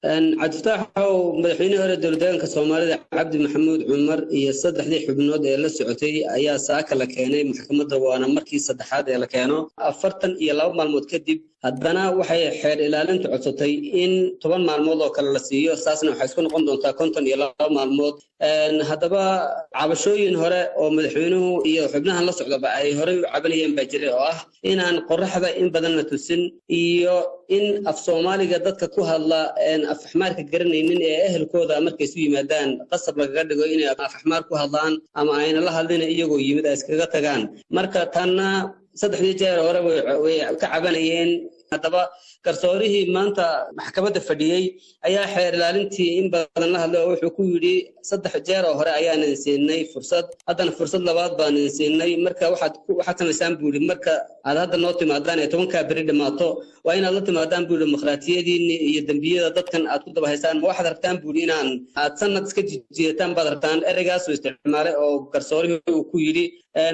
عبد الفتاح مدحوينه هore dowladda Soomaalida Cabdi Maxamuud Cumar iyo saddexdii xubnood ee la socotay ayaa saaka la keenay maxkamadda waana markii saddexaad ee la keeno 42 maalmood kadib haddana waxay xeer ilaalintu codsatay in 10 maalmood oo kale la siiyo saasna waxay isku noqon doontaa 52 maalmood haddaba cabashooyin hore oo madaxweynuhu iyo xubnahan la socdaba ay hore u cabanayeen baa jiray oo ah inaan qorraxda in badan la tusin iyo in af Soomaaliga dadka ku hadla af xamaarka garanaynin ee ehelkooda markay isu yimaadaan qasab laga dhigo inay af xamaar ku hadlaan ama ayna la hadlin iyagoo yimid iskaga tagaan marka tanna saddexdii jeer hore way ka cabanayeen haddaba garsoorihii maanta maxkamadda fadhiyay ayaa xeer ilaalintii in badan la hadlay oo wuxuu ku yiri saddex jeer hore ayaan siinay fursad haddana fursad labaad baan siinay marka waxaad samaysaan buuri marka aad hadda noo timaadaan 10ka bari dhamaato waa inaad la timaadaan buuri dimuqraadiyadiin iyo dambiyada dadkan aad ku daba haysaan waxaad rabtaan buuri inaan aad sanad iska jiitaan baad rabtaan ereygaas oo isticmaalay oo garsoorihii uu ku yiri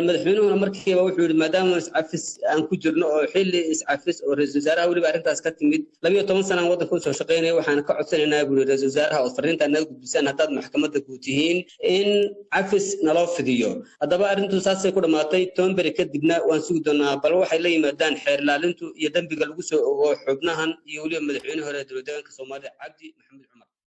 madaxweynuhuna markiiba wuxuu yiri maadaama iscafis aan ku jirno oo xilli iscafis oo ra'iisul wasaaraha waliba arrintaas ka timid 12 sano waddanka soo shaqeynay waxaan ka codsanaynaa buuri ra'iisul wasaaraha oo fariinta naga gudbisaan haddaad maxkamadda ku tihiin in cafis naloo fidiyo haddaba arrintu saasay ku dhamaatay toonbari kadibna waan sugi doonaa bal waxay la yimaadaan xeer ilaalintu iyo dambiga lagu soo ogo xubnahan iyo waliba madaxweynaha hore dowladda Soomaaliya Cabdi Maxamuud